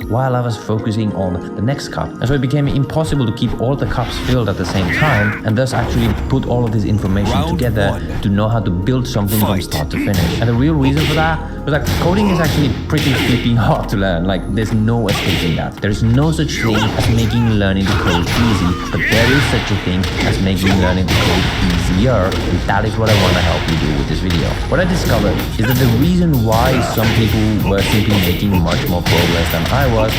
while I was focusing on the next cup. And so it became impossible to keep all the cups filled at the same time, and thus actually put all of this information together to know how to build something from start to finish. And the real reason for that was that coding is actually pretty flipping hard to learn. Like, there's no escaping that. There's no such thing as making learning to code easy, but there is such a thing as making learning to code easier, and that is what I want to help you do with this video. What I discovered is that the reason why some people were simply making much more progress than I was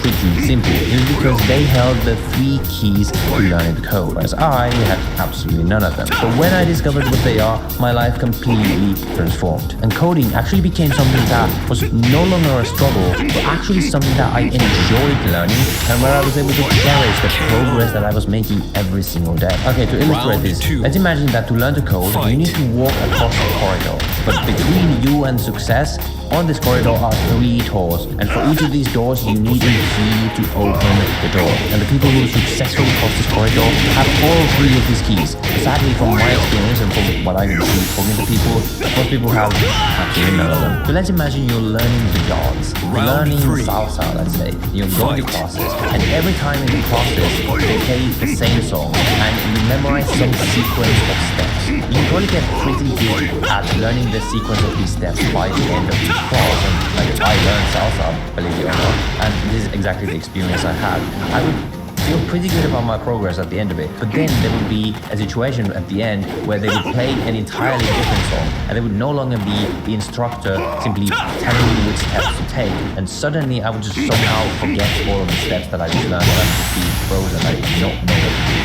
pretty simple. It was because they held the 3 keys to learning to code, whereas I had absolutely none of them. But when I discovered what they are, my life completely transformed. And coding actually became something that was no longer a struggle, but actually something that I enjoyed learning, and where I was able to cherish the progress that I was making every single day. Okay, to illustrate this, let's imagine that to learn to code, you need to walk across a corridor. But between you and success, on this corridor are 3 doors, and for each of these doors you need a key to open the door. And the people who successfully cross this corridor have all 3 of these keys. Sadly, from my experience and from what I can see talking to people, most people have actually none of them. So let's imagine you're learning to dance, learning salsa, let's say. You're going to classes, and every time in the classes they play the same song, and you memorize some sequence of steps. You can probably get pretty good at learning the sequence of these steps by the end of each class. And like, I learned salsa, believe it or not, and this is exactly the experience I had. I would feel pretty good about my progress at the end of it, but then there would be a situation at the end where they would play an entirely different song, and there would no longer be the instructor simply telling me which steps to take, and suddenly I would just somehow forget all of the steps that I just learned, and I would just be frozen. I did not know what to do.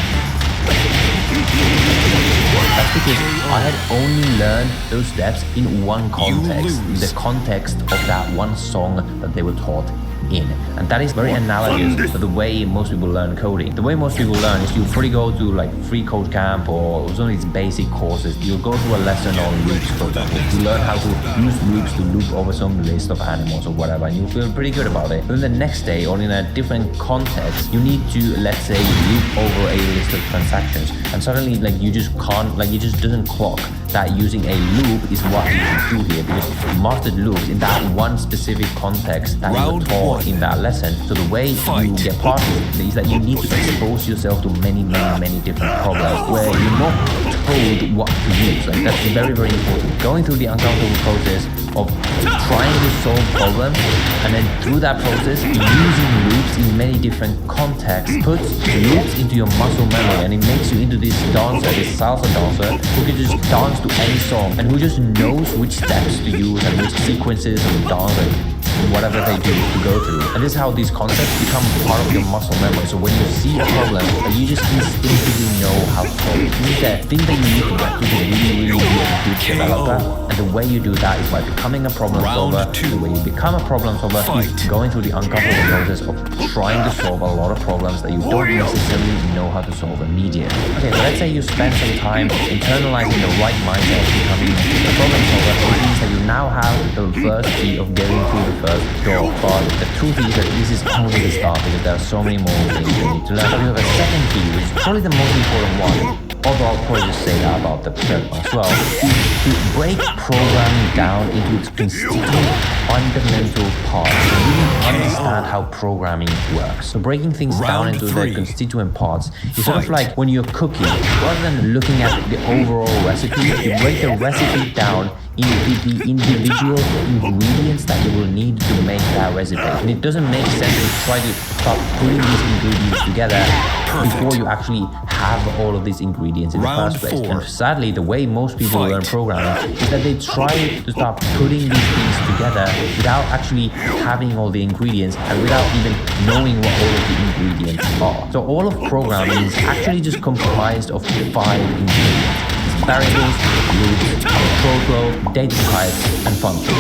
That's because I had only learned those steps in one context, the context of that one song that they were taught in. And that is very analogous to the way most people learn coding. The way most people learn is you probably go to like free code camp or some of these basic courses. You'll go through a lesson on loops, for example. You learn how to use loops to loop over some list of animals or whatever, and you feel pretty good about it. But then the next day, or in a different context, you need to, let's say, loop over a list of transactions, and suddenly like you just can't, like it just doesn't clock that using a loop is what you should do here, because you mastered loops in that one specific context that you were taught in that lesson. So the way you get past it is that you need to expose yourself to many different problems where you're not told what to use. Like, that's very important. Going through the uncomfortable process of trying to solve problems, and then through that process using loops in many different contexts puts loops into your muscle memory, and it makes you into this dancer, this salsa dancer who can just dance to any song and who just knows which steps to use and which sequences of dance and whatever they do to go through. And this is how these concepts become part of your muscle memory. So when you see a problem, you just instinctively know how to solve it. This is the thing that you need to get to really be a good developer. And the way you do that is by becoming a problem solver. The way you become a problem solver is going through the uncomfortable process of trying to solve a lot of problems that you don't necessarily know how to solve immediately. Okay, so let's say you spend some time internalizing the right mindset of becoming a problem solver. It means that you now have the first key of getting through the first door. But the truth is that this is only the start, because there are so many more things you need to learn. So we have a second key, which is probably the most important one, although I'll probably just say that about the third one as well, is to break programming down into its constituent fundamental parts and really understand how programming works. So breaking things down into their constituent parts is sort of like when you're cooking. Rather than looking at the overall recipe, you break the recipe down into the individual ingredients that you will need to make that recipe. And it doesn't make sense to try to start putting these ingredients together before you actually have all of these ingredients in the first place. And sadly, the way most people learn programming is that they try to start putting these things together without actually having all the ingredients and without even knowing what all of the ingredients are. So all of programming is actually just comprised of 5 ingredients. Variables, loops, control flow, data types, and functions.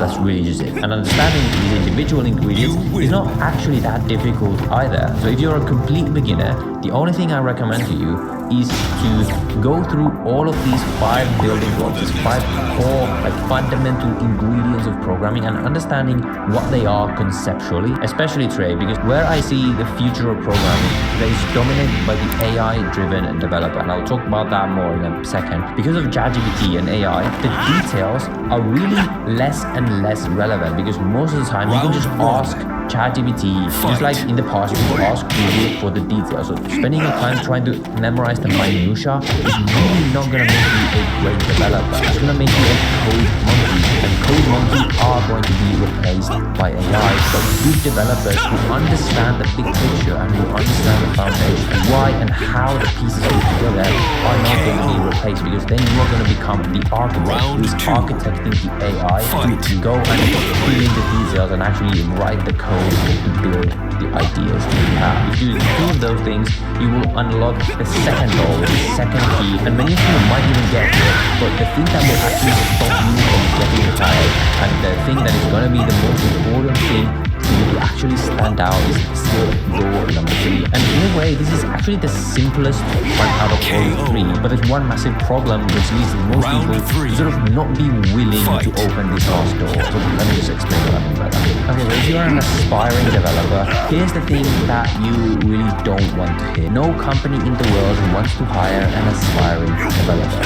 That's really just it. And understanding these individual ingredients is not actually that difficult either. So if you're a complete beginner, the only thing I recommend to you is to go through all of these 5 building blocks, these 5 core, fundamental ingredients of programming, and understanding what they are conceptually, especially today, because where I see the future of programming that is dominated by the AI-driven developer, and I'll talk about that more in a second. Because of ChatGPT and AI, the details are really less and less relevant, because most of the time you can just ask ChatGPT, just like in the past, you could ask Google for the details. So spending your time trying to memorize the minutia is really not going to make you a great developer. It's going to make you a code monkey, and code monkeys are going to be replaced by AI. So good developers who understand the big picture and who understand the foundation, why and how the pieces fit together, are not going to be replaced, because then you are going to become the architect who's architecting the AI to go and fill in the details and actually write the code to build the ideas that you have. If you do two of those things, you will unlock the second goal, the second key, and many of you might even get there, but the thing that will actually stop you from getting retired, and the thing that is going to be the most important thing for you to actually stand out, is still goal number 3. And in a way, this is actually the simplest one out of all 3, but there's one massive problem which leads most people to sort of not be willing to open this last door. So let me just explain what I mean by that. Okay, so if you're an aspiring developer, here's the thing that you really don't want to hear. No company in the world wants to hire an aspiring developer.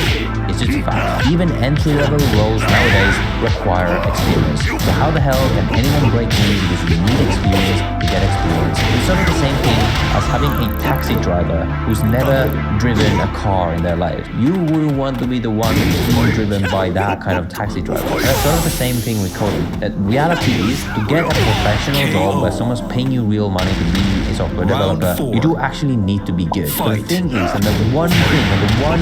It's just a fact. Even entry-level roles nowadays require experience. So how the hell can anyone break in because you need experience to get experience? It's sort of the same thing as having a taxi driver who's never driven a car in their life. You wouldn't want to be the one being driven by that kind of taxi driver. That's sort of the same thing with coding. The reality is, to get a professional job where someone's paying you real money to be a software developer, you do actually need to be good. But the thing is, and the one thing, and the one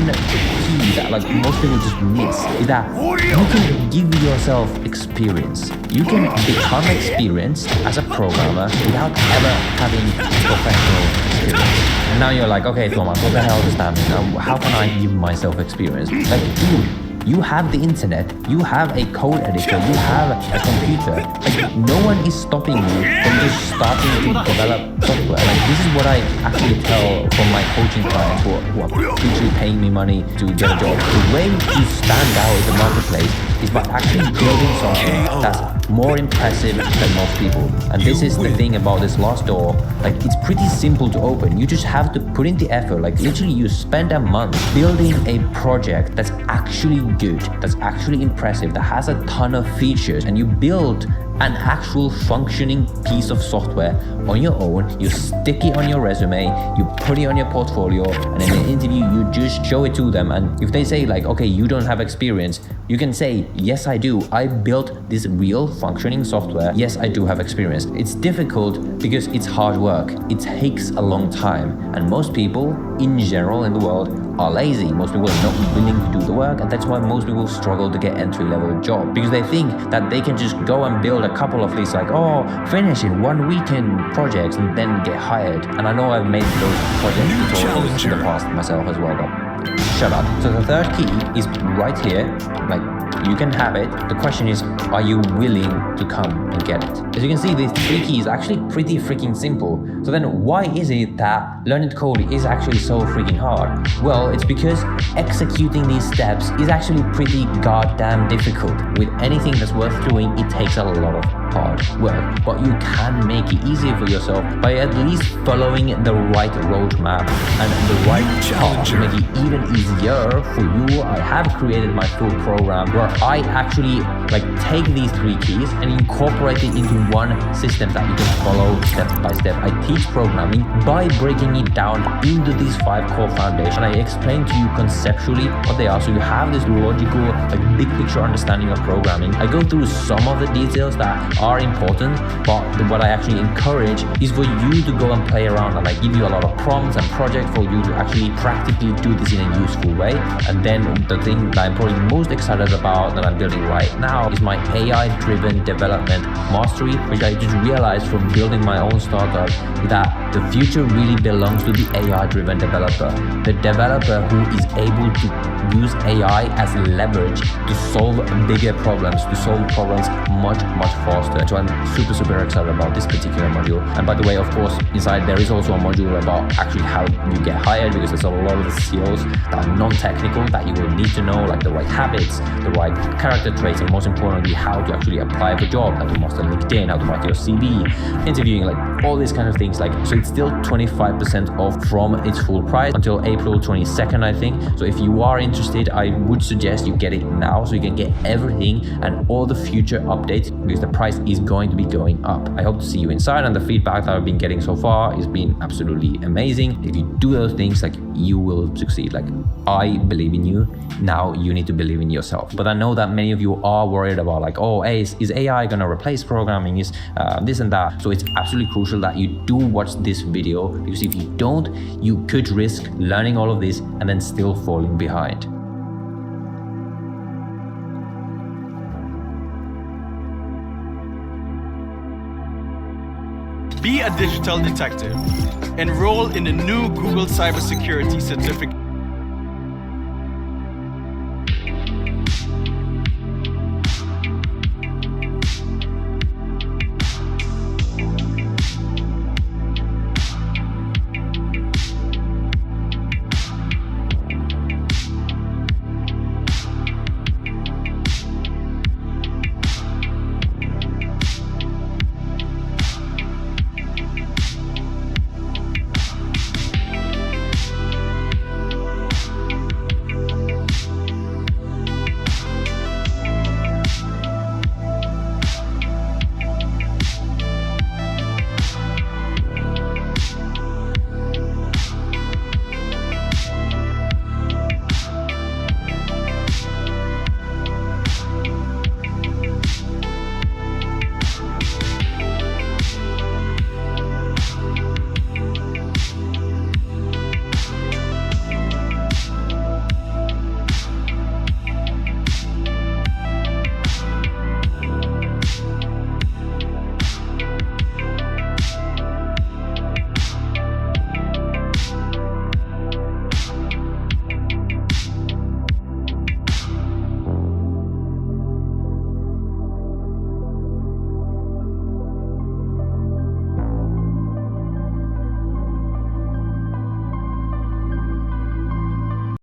key that like most people just miss, is that you can give yourself experience. You can become experienced as a programmer without ever having professional experience. And now you're like, okay, Thomas, what the hell does that mean? Now, how can I give myself experience? Like, dude, you have the internet, you have a code editor, you have a computer. Like, no one is stopping you from just starting to develop software. Like, this is what I actually tell from my coaching clients who are literally paying me money to get a job. The way you stand out in the marketplace is by actually building something that's more impressive than most people. And this is the thing about this last door. Like, it's pretty simple to open. You just have to put in the effort. Like, literally, you spend a month building a project that's actually good, that's actually impressive, that has a ton of features, and you build an actual functioning piece of software on your own. You stick it on your resume, you put it on your portfolio, and in an interview you just show it to them. And if they say like, okay, you don't have experience, you can say, yes I do, I built this real functioning software, yes I do have experience. It's difficult because it's hard work, it takes a long time, and most people in general in the world are lazy. Most people are not willing to do the work, and that's why most people struggle to get entry-level jobs, because they think that they can just go and build a couple of these like, oh, finish in 1 weekend projects and then get hired. And I know I've made those project tutorials in the past myself as well, but shut up. So the third key is right here. Like, you can have it. The question is, are you willing to come and get it? As you can see, these 3 keys are actually pretty freaking simple. So then why is it that learning to code is actually so freaking hard? Well, it's because executing these steps is actually pretty goddamn difficult. With anything that's worth doing, it takes a lot of hard work, but you can make it easier for yourself by at least following the right roadmap and the right path to make it even easier for you. I have created my full program where I actually like take these 3 keys and incorporate it into one system that you can follow step by step. I teach programming by breaking it down into these 5 core foundations. I explain to you conceptually what they are, so you have this logical, like big picture understanding of programming. I go through some of the details that are important, but what I actually encourage is for you to go and play around, and I give you a lot of prompts and projects for you to actually practically do this in a useful way. And then the thing that I'm probably most excited about that I'm building right now is my AI-driven development mastery, which I just realized from building my own startup that the future really belongs to the AI-driven developer. The developer who is able to use AI as leverage to solve bigger problems, to solve problems much faster. So I'm super excited about this particular module. And by the way, of course, inside there is also a module about actually how you get hired, because there's a lot of the skills that are non-technical that you will need to know, like the right habits, the right character traits, and most importantly, how to actually apply for a job, how to master LinkedIn, how to write your CV, interviewing, like all these kind of things. Like, so it's still 25% off from its full price until April 22nd, I think. So if you are interested, I would suggest you get it now so you can get everything and all the future updates, because the price is going to be going up. I hope to see you inside, and the feedback that I've been getting so far has been absolutely amazing. If you do those things, like, you will succeed. Like, I believe in you. Now you need to believe in yourself. But I know that many of you are worried about, like, oh, is AI gonna replace programming, is this and that. So it's absolutely crucial that you do watch this video, because if you don't, you could risk learning all of this and then still falling behind. Be a digital detective. Enroll in the new Google Cybersecurity Certificate.